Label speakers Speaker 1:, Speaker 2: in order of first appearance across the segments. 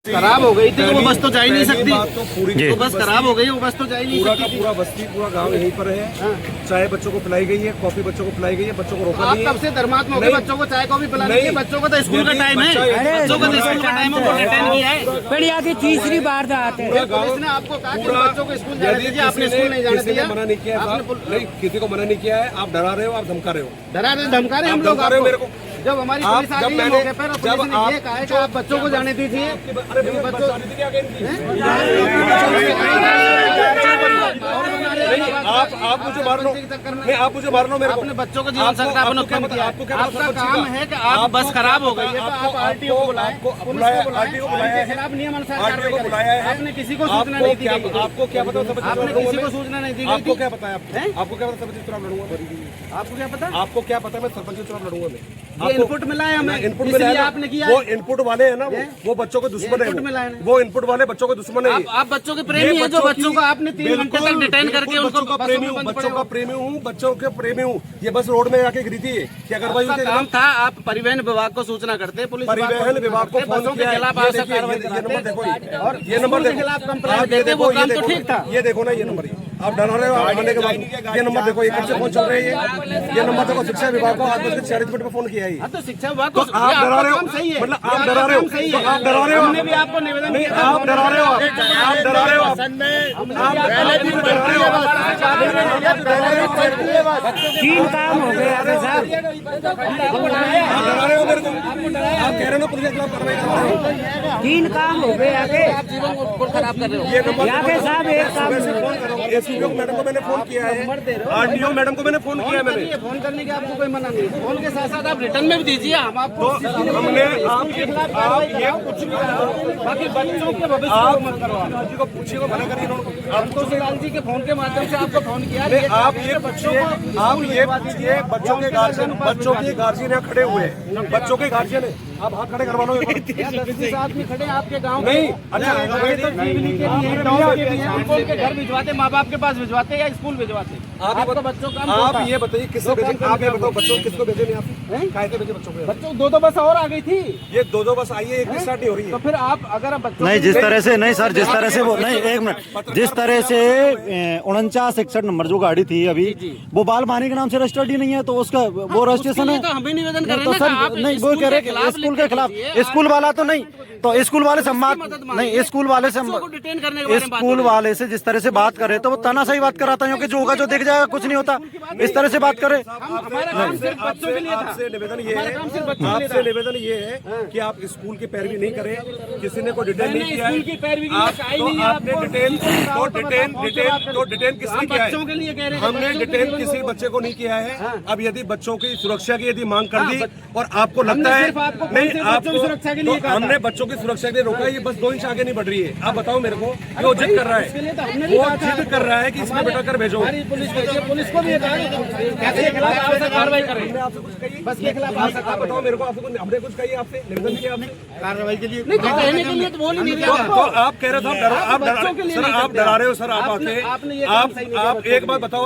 Speaker 1: खराब हो गई थी तो वो बस तो जा ही नहीं सकती।
Speaker 2: तो पूरी
Speaker 1: तो बस खराब हो गई, वो बस तो जा ही नहीं
Speaker 2: पूरा
Speaker 1: सकती।
Speaker 2: का पूरा बस्ती पूरा गांव यहीं पर है। चाय बच्चों को पिलाई गई है, कॉफी बच्चों को पिलाई गई है, बच्चों को रोका
Speaker 1: आप
Speaker 2: नहीं है।
Speaker 1: कब से धर्मात्मा हो गए? बच्चों को चाय कॉफी पिलानी है? बच्चों को तो स्कूल का टाइम है, बच्चों को तो स्कूल का टाइम है, अटेंड किया है।
Speaker 3: फिर आगे तीसरी बार आते हैं।
Speaker 1: पुलिस ने आपको कहा कि बच्चों को स्कूल जाने दीजिए, आपने स्कूल नहीं जाने दिया।
Speaker 2: मना नहीं किया है, नहीं किसी को मना नहीं किया है। आप डरा रहे हो, आप धमका रहे हो,
Speaker 1: डरा रहे धमका रहे हम लोग
Speaker 2: धमका रहे हो मेरे को।
Speaker 1: जब हमारी पुलिस आ गई है मौके पर और पुलिस ने ये कहा है कि आप बच्चों को जाने दीजिए।
Speaker 2: आप मुझे मार लो, नहीं आप मुझे मार लो। मेरे
Speaker 1: अपने बच्चों को जीवन सत्यापन उत्पन्न किया। आपका काम है कि आप बस खराब हो गई है तो आप आरटीओ को बुलाएं,
Speaker 2: आरटीओ को बुलाया है,
Speaker 1: खिलाफ नियम अनुसार
Speaker 2: आरटीओ को बुलाया है।
Speaker 1: आपने किसी को सूचना नहीं दी गई।
Speaker 2: आपको क्या पता?
Speaker 1: आपने किसी को सूचना नहीं दी गई।
Speaker 2: आपको क्या पता है? आपको क्या पता? सरपंच चुनाव लड़ूंगा।
Speaker 1: आपको क्या पता?
Speaker 2: आपको क्या पता? मैं सरपंच चुनाव लड़ूंगा। मैं
Speaker 1: ये इनपुट मिला है हमें,
Speaker 2: इनपुट
Speaker 1: इसलिए
Speaker 2: मिला है।
Speaker 1: आपने किया
Speaker 2: वो
Speaker 1: है।
Speaker 2: इनपुट वाले है ना, वो बच्चों के दुश्मन है। वो इनपुट वाले बच्चों के दुश्मन है।
Speaker 1: आप बच्चों के प्रेमी हैं जो बच्चों को आपने 3 घंटे तक डिटेन करके उनको
Speaker 2: बच्चों का प्रेमी हूँ, बच्चों का प्रेमी हूँ, बच्चों के प्रेमी हूँ। ये बस रोड में आके गिरी थी। क्या करवाई?
Speaker 1: आपका काम था, आप परिवहन विभाग को सूचना करते, पुलिस
Speaker 2: परिवहन विभाग को फोन
Speaker 1: बसों के
Speaker 2: किया।
Speaker 1: खिलाफ
Speaker 2: ये
Speaker 1: आवश्यक कार्रवाई
Speaker 2: नंबर देखो,
Speaker 1: और
Speaker 2: ये नंबर
Speaker 1: के
Speaker 2: देखो,
Speaker 1: खिलाफ कंप्लेंट देते, वो काम तो ठीक था।
Speaker 2: ये देखो ना, ये नंबर आप डरा रहे हो आने के बाद। ये नंबर देखो, ये कब से फोन चल रही है। ये नंबर देखो, शिक्षा विभाग को आज बज के 40 मिनट में फोन किया है।
Speaker 1: तो शिक्षा विभाग
Speaker 2: तो
Speaker 1: को
Speaker 2: आप डरा रहे हो,
Speaker 1: सही है,
Speaker 2: मतलब आप डरा रहे हो,
Speaker 1: सही
Speaker 2: तो आप डरा रहे हो।
Speaker 1: हमने भी आपको निवेदन
Speaker 2: नहीं,
Speaker 1: किया,
Speaker 2: आप डरा रहे हो, आप डरा रहे हो, आप पहले भी डरा रहे हो।
Speaker 3: 3 काम हो गए आगे साहब।
Speaker 2: आप डरा रहे हो मेरे को। आप कह रहे हो पुलिस के खिलाफ कार्रवाई कर रहे हो।
Speaker 3: 3 काम हो गए आगे।
Speaker 1: आप जीवन को खराब कर रहे हो।
Speaker 2: ये नंबर
Speaker 3: आगे साहब एक काम
Speaker 2: एसपीओ मैडम को मैंने फोन किया है, आरटीओ मैडम को मैंने फोन किया है। मैंने
Speaker 1: फोन करने की आपको कोई मना नहीं है। फोन के साथ साथ आप रिटर्न में भी दीजिए, हम आपको
Speaker 2: हमने आप ये कुछ
Speaker 1: बाकी बच्चों के भविष्य
Speaker 2: आप
Speaker 1: को मत करो।
Speaker 2: जी को पूछिए, को मना करिए उन्होंने।
Speaker 1: आपको लाल जी के फोन के माध्यम से आपको फोन किया।
Speaker 2: आप ये पूछिए, आप ये पूछिए, बच्चों के गार्जियन यहाँ खड़े हुए हैं, बच्चों के गार्जियन है। आप हाथ खड़े करवा लो।
Speaker 1: 10 आदमी खड़े आपके गाँव
Speaker 2: नहीं,
Speaker 1: अच्छा तो जीवनी के लिए गाँव के लिए उनको उनके घर भिजवाते, माँ बाप के पास भिजवाते या स्कूल भिजवाते? आपको बच्चों का
Speaker 2: आप ये बताइए किसको भेजे? आप ये बताओ बच्चों किसको भेजे? नहीं आप काहे से भेजे बच्चों को?
Speaker 1: बच्चों 2 बस और आ गई थी।
Speaker 2: ये 2 बस आई है, एक स्टार्ट नहीं हो रही है।
Speaker 1: तो फिर आप अगर बच्चों
Speaker 4: नहीं, जिस तरह से नहीं सर, जिस तरह से वो नहीं, एक मिनट, जिस तरह से 4961 नंबर जो गाड़ी थी अभी, वो बाल भानी के नाम से रजिस्टर्ड ही नहीं है, तो उसका वो रजिस्ट्रेशन है।
Speaker 1: तो हमें निवेदन कर रहे
Speaker 4: तो
Speaker 1: हैं
Speaker 4: सर
Speaker 1: ना, आप
Speaker 4: नहीं, वो कह रहे हैं स्कूल के खिलाफ, स्कूल वाला तो नहीं, तो स्कूल वाले से नहीं, स्कूल वाले से
Speaker 1: डिटेन करने के बारे में बात
Speaker 4: स्कूल वाले से जिस तरह से बात करे तो वो तना सही बात कराता है कि जो होगा जो देख जाएगा, कुछ नहीं होता, इस तरह से बात करे।
Speaker 2: आपसे निवेदन ये है, आपसे निवेदन ये है कि आप स्कूल की पैरवी नहीं करें। किसी ने कोई डिटेन नहीं किया है, आपने डिटेन किसने किया है? हमने डिटेन किसी बच्चे को नहीं किया है। अब यदि बच्चों की सुरक्षा की यदि मांग कर दी और आपको लगता है नहीं, आपको हमने बच्चों की सुरक्षा के लिए रोका, ये बस 2 इंच आगे नहीं बढ़ रही है। आप बताओ मेरे को, वो जिद कर रहा है, वो जिद कर रहा है कि इसमें बेटा कर भेजो।
Speaker 1: पुलिस को भी कार्रवाई करें, बस के खिलाफ
Speaker 2: आप बताओ मेरे को, आपको हमने कुछ कही आपसे? निवेदन किया आपने
Speaker 1: कार्रवाई के लिए? कहने के लिए तो बोल ही नहीं रहा।
Speaker 2: तो आप कह रहे थे सर, आप डरा रहे हो सर। आप आके आप एक बात बताओ,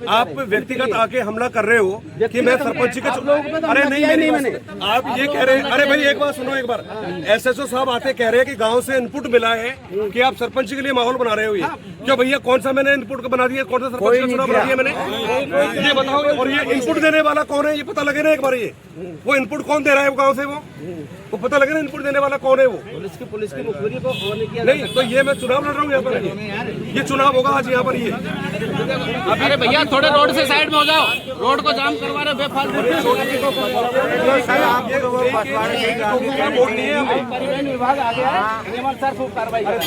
Speaker 2: आप व्यक्तिगत आके हमला कर रहे हो कि मैं सरपंच के। अरे नहीं, मैंने आप ये कह रहे हैं। अरे भाई एक बात सुनो, एक बार एसएचओ साहब आते कह रहे हैं कि गांव से इनपुट मिला है कि आप सरपंच के लिए माहौल बना रहे हो। ये क्यों भैया? कौन सा मैंने इनपुट को बना दिया? कौन सा सरपंच का चुनाव बना दिया मैंने? ये बताओ। और ये इनपुट देने वाला कौन है, ये पता लगे ना एक बार। ये वो इनपुट कौन दे रहा है वो गाँव से? वो पता लगे ना इनपुट देने वाला कौन है वो?
Speaker 1: पुलिस की मुखबिरी को होने किया
Speaker 2: नहीं, तो ये मैं चुनाव लड़ रहा हूँ यहाँ पर। ये चुनाव होगा आज यहाँ पर। ये
Speaker 1: अरे भैया थोड़े रोड से साइड में हो जाओ, रोड को जाम करवा रहे बेफालतू। परिवहन विभाग आ गया है, नियमानुसार खूब कार्रवाई करें।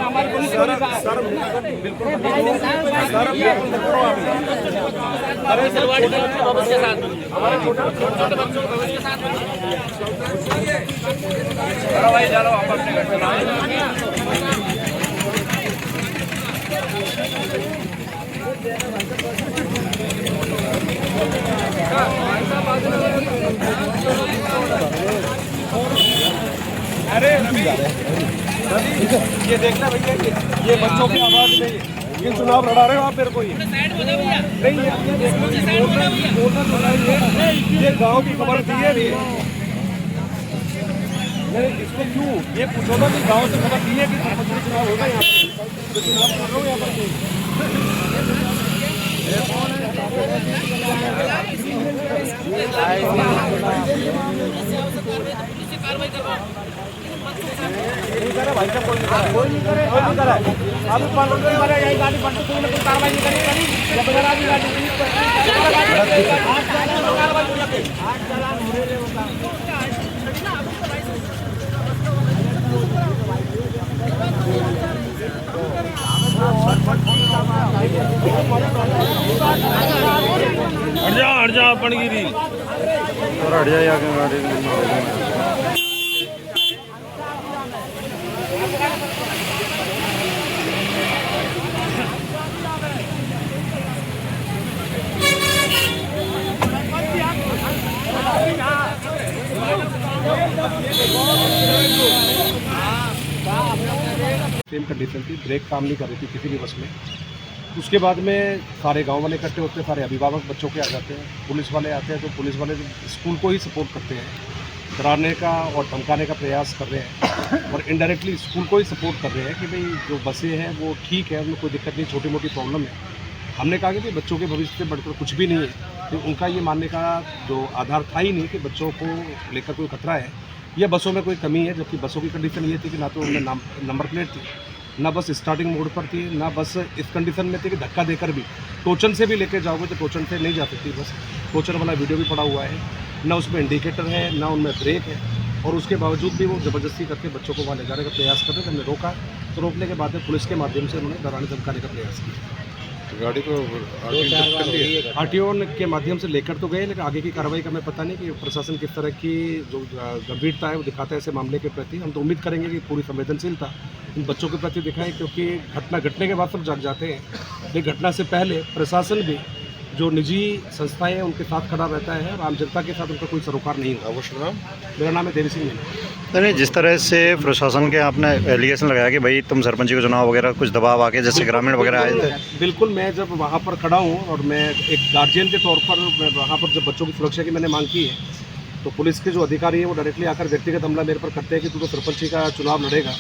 Speaker 1: हमारी पुलिस को के साथ हमारे छोटे बच्चों के भविष्य के साथ भाई चलो आप अपने घर
Speaker 2: अरे ये देखना भैया, ये बच्चों की आवाज नहीं, ये चुनाव लड़ा रहे हो आप मेरे को। ये नहीं, ये गांव की खबर थी। ये नहीं, इसको क्यों ये पूछो ना कि गांव से खबर दी है कि सरपंच का चुनाव होगा यहाँ पे, तो चुनाव कर रहा हूँ यहाँ पर। भाई साहब कोई नहीं करे अब यही गाड़ी पलटो, तुमने कोई कार्रवाई नहीं करी जब बजा दी गाड़ी हट जा अपन गिरी
Speaker 4: और हट जाए आगे गाड़ी।
Speaker 2: सेम कंडीशन थी, ब्रेक काम नहीं कर रही थी किसी भी बस में। उसके बाद में सारे गांव वाले इकट्ठे होते हैं, सारे अभिभावक बच्चों के आ जाते हैं, पुलिस वाले आते हैं, तो पुलिस वाले स्कूल को ही सपोर्ट करते हैं, डराने का और धमकाने का प्रयास कर रहे हैं और इनडायरेक्टली स्कूल को ही सपोर्ट कर रहे हैं कि भाई जो बसें हैं वो ठीक है, उनमें कोई दिक्कत नहीं, छोटी मोटी प्रॉब्लम है। हमने कहा कि भाई बच्चों के भविष्य से बढ़कर कुछ भी नहीं है, तो उनका ये मानने का जो आधार था ही नहीं कि बच्चों को लेकर कोई खतरा है या बसों में कोई कमी है, जबकि बसों की कंडीशन ये थी कि ना तो उनमें नंबर प्लेट थी, ना बस स्टार्टिंग मोड पर थी, ना बस इस कंडीशन में थी कि धक्का देकर भी टोचन से भी लेके जाओगे तो टोचन से नहीं जा सकती बस। टोचन वाला वीडियो भी पड़ा हुआ है, ना उसमें इंडिकेटर है, ना उनमें ब्रेक है, और उसके बावजूद भी वो ज़बरदस्ती करके बच्चों को वहाँ ले जाने का प्रयास कर रहे थे। हमने रोका, तो रोकने के बाद में पुलिस के माध्यम से उन्होंने डराने धमकाने का प्रयास किया।
Speaker 5: गाड़ी को
Speaker 2: आरटीओ के माध्यम से लेकर तो गए, लेकिन आगे की कार्रवाई का हमें पता नहीं कि प्रशासन किस तरह की जो गंभीरता है वो दिखाता है ऐसे मामले के प्रति। हम तो उम्मीद करेंगे कि पूरी संवेदनशीलता इन बच्चों के प्रति दिखाएं, क्योंकि घटना घटने के बाद सब जाग जाते हैं, लेकिन घटना से पहले प्रशासन भी जो निजी संस्थाएं हैं उनके साथ खड़ा रहता है और आम जनता के साथ उनका कोई सरोकार नहीं होगा। मेरा नाम है देवी सिंह मीना।
Speaker 4: नहीं, जिस तरह से प्रशासन के आपने एलिगेशन लगाया कि भाई तुम सरपंची का चुनाव वगैरह कुछ दबाव आके जैसे ग्रामीण वगैरह आए थे।
Speaker 2: बिल्कुल, मैं जब वहाँ पर खड़ा हूँ और मैं एक गार्जियन के तौर पर वहाँ पर जब बच्चों की सुरक्षा की मैंने मांग की है, तो पुलिस के जो अधिकारी हैं वो डायरेक्टली आकर व्यक्तिगत हमला मेरे पर करते हैं कि तू तो सरपंची का चुनाव लड़ेगा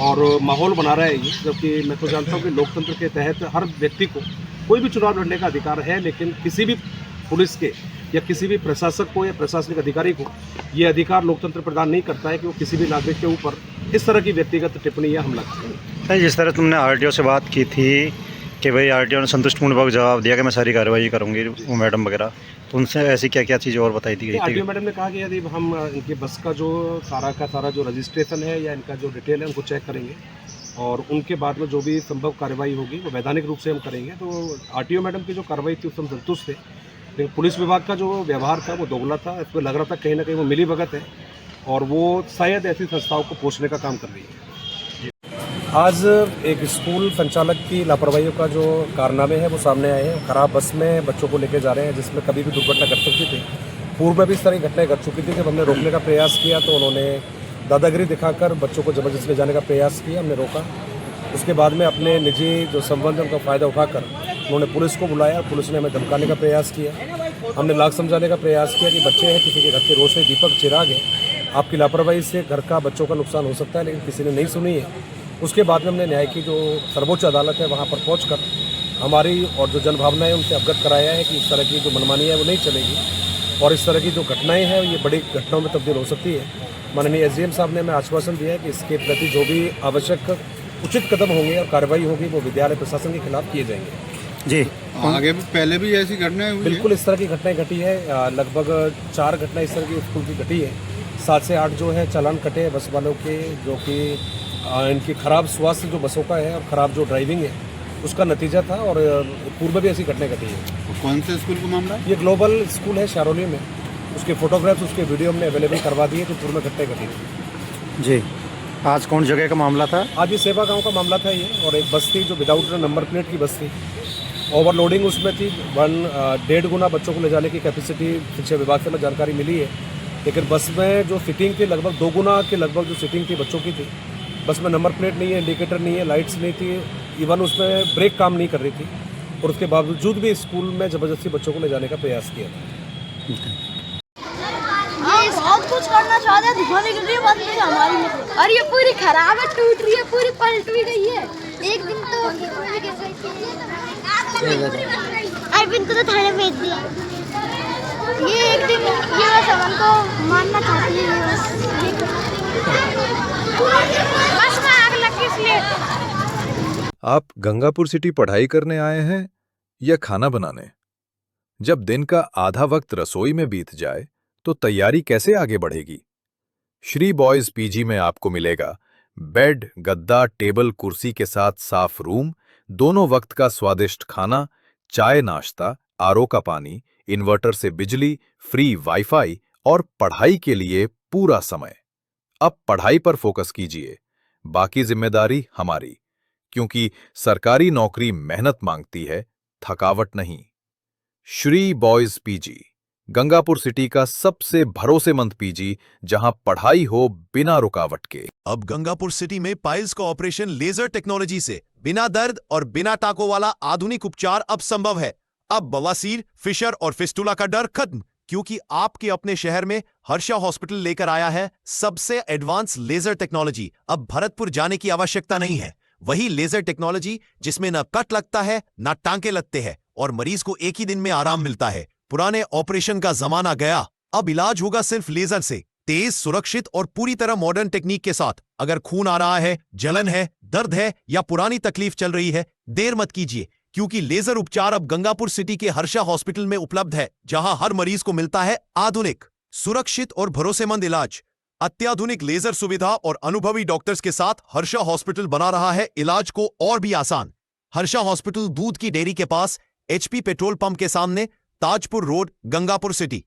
Speaker 2: और माहौल बना रहा है ये। जबकि मैं तो जानता हूँ कि लोकतंत्र के तहत हर व्यक्ति को कोई भी चुनाव लड़ने का अधिकार है, लेकिन किसी भी पुलिस के या किसी भी प्रशासक को या प्रशासनिक अधिकारी को ये अधिकार लोकतंत्र प्रदान नहीं करता है कि वो किसी भी नागरिक के ऊपर इस तरह की व्यक्तिगत टिप्पणी या हमला करे।
Speaker 4: जिस तरह तुमने आरटीओ से बात की थी कि भाई आरटीओ ने संतुष्टिपूर्वक जवाब दिया कि मैं सारी कार्रवाई करूँगी, वो मैडम वगैरह, तो उनसे ऐसी क्या क्या चीज़ें और बताई थी?
Speaker 2: आरटीओ मैडम ने कहा कि यदि हम इनके बस का जो सारा जो रजिस्ट्रेशन है या इनका जो डिटेल है उनको चेक करेंगे और उनके बाद में जो भी संभव कार्रवाई होगी वो वैधानिक रूप से हम करेंगे। तो आरटीओ मैडम की जो कार्रवाई थी उससे हम संतुष्ट थे, लेकिन पुलिस विभाग का जो व्यवहार था वो दोगला था। इसमें लग रहा था कहीं ना कहीं वो मिलीभगत है और वो शायद ऐसी संस्थाओं को पोषने का काम कर रही है। आज एक स्कूल संचालक की लापरवाही का जो कारनामे हैं वो सामने आए हैं। खराब बस में बच्चों को लेके जा रहे हैं जिसमें कभी भी दुर्घटना घट सकती थी। पूर्व में भी इस तरह की घटनाएं घट चुकी थी। जब हमने रोकने का प्रयास किया तो उन्होंने दादागिरी दिखाकर बच्चों को जबरदस्ती ले जाने का प्रयास किया, हमने रोका। उसके बाद में अपने निजी जो संबंध उनका फ़ायदा उठाकर उन्होंने पुलिस को बुलाया, पुलिस ने हमें धमकाने का प्रयास किया। हमने लाख समझाने का प्रयास किया कि बच्चे हैं, किसी के घर के रोशनी दीपक चिराग है, आपकी लापरवाही से घर का बच्चों का नुकसान हो सकता है, लेकिन किसी ने नहीं सुनी है। उसके बाद में हमने न्याय की जो सर्वोच्च अदालत है वहाँ पर पहुँचकर हमारी और जो जनभावनाएं उनसे अवगत कराया है कि इस तरह की जो मनमानी है वो नहीं चलेगी और इस तरह की जो घटनाएं हैं ये बड़ी घटनाओं में तब्दील हो सकती है। माननीय एसडीएम साहब ने हमें आश्वासन दिया है कि इसके प्रति जो भी आवश्यक उचित कदम होंगे और कार्रवाई होगी वो विद्यालय प्रशासन के खिलाफ किए जाएंगे।
Speaker 4: जी,
Speaker 5: आगे भी पहले भी ऐसी घटनाएं हुई?
Speaker 2: बिल्कुल, इस तरह की घटनाएं घटी है। लगभग 4 घटनाएं इस तरह की स्कूल की घटी है। 7 से 8 जो है चालान कटे हैं बस वालों के, जो कि इनकी खराब स्वास्थ्य जो बसों का है और ख़राब जो ड्राइविंग है उसका नतीजा था। और पूर्व भी ऐसी घटनाएं घटी है।
Speaker 5: कौन से स्कूल का मामला?
Speaker 2: ये ग्लोबल स्कूल है शारोली में। उसके फोटोग्राफ्स उसके वीडियो हमने अवेलेबल करवा दिए, तो पूर्व में घटनाएं घटी थी।
Speaker 4: जी, आज कौन जगह का मामला था?
Speaker 2: आज ये सेवा गांव का मामला था ये, और एक बस थी जो विदाउट नंबर प्लेट की बस थी। ओवरलोडिंग उसमें थी। 1.5 गुना बच्चों को ले जाने की कैपेसिटी शिक्षा विभाग से हमें जानकारी मिली है, लेकिन बस में जो सीटिंग थी लगभग 2 गुना के लगभग जो सीटिंग थी बच्चों की थी। बस में नंबर प्लेट नहीं है, इंडिकेटर नहीं है, लाइट्स नहीं थी, इवन उसमें ब्रेक काम नहीं कर रही थी, और उसके बावजूद भी स्कूल में ज़बरदस्ती बच्चों को ले जाने का प्रयास किया था।
Speaker 6: बहुत कुछ इलाज करना चाहते हैं, धुआं निकल रही है, बस में हमारी में। और ये पूरी खराब है, टूट रही है, पूरी पलट भी गई है। एक दिन तो अरविंद को तो थाने भेज दिया। ये एक दिन ये बस हमन को मानना चाहती है, बस में आग लगी इसलिए।
Speaker 7: आप गंगापुर सिटी पढ़ाई करने आए हैं या खाना बनाने? जब दिन का आधा वक्त रसोई में बीत जाए तो तैयारी कैसे आगे बढ़ेगी? श्री बॉयज पीजी में आपको मिलेगा बेड, गद्दा, टेबल, कुर्सी के साथ साफ रूम, दोनों वक्त का स्वादिष्ट खाना, चाय नाश्ता, आरओ का पानी, इन्वर्टर से बिजली, फ्री वाईफाई और पढ़ाई के लिए पूरा समय। अब पढ़ाई पर फोकस कीजिए, बाकी जिम्मेदारी हमारी, क्योंकि सरकारी नौकरी मेहनत मांगती है, थकावट नहीं। Shri boys PG, Gangapur city का सबसे भरोसेमंद पीजी, जहां पढ़ाई हो बिना रुकावट के।
Speaker 8: अब गंगापुर सिटी में पाइल्स का ऑपरेशन लेजर टेक्नोलॉजी से बिना दर्द और बिना टाकों वाला आधुनिक उपचार अब संभव है। अब बवासीर, फिशर और फिस्टुला का डर खत्म, क्योंकि आपके अपने शहर में हर्षा हॉस्पिटल लेकर आया है सबसे एडवांस लेजर टेक्नोलॉजी। अब भरतपुर जाने की आवश्यकता नहीं है। वही लेजर टेक्नोलॉजी जिसमें न कट लगता है न टांके लगते हैं और मरीज को एक ही दिन में आराम मिलता है। पुराने ऑपरेशन का जमाना गया, अब इलाज होगा सिर्फ लेजर से, तेज, सुरक्षित और पूरी तरह मॉडर्न टेक्निक के साथ। अगर खून आ रहा है, जलन है, दर्द है या पुरानी तकलीफ चल रही है, देर मत कीजिए, क्योंकि लेजर उपचार अब गंगापुर सिटी के हर्षा हॉस्पिटल में उपलब्ध है, जहां हर मरीज को मिलता है आधुनिक, सुरक्षित और भरोसेमंद इलाज। अत्याधुनिक लेजर सुविधा और अनुभवी डॉक्टर्स के साथ हर्षा हॉस्पिटल बना रहा है इलाज को और भी आसान। हर्षा हॉस्पिटल दूध की डेयरी के पास, HP पेट्रोल पंप के सामने, ताजपुर रोड, गंगापुर सिटी।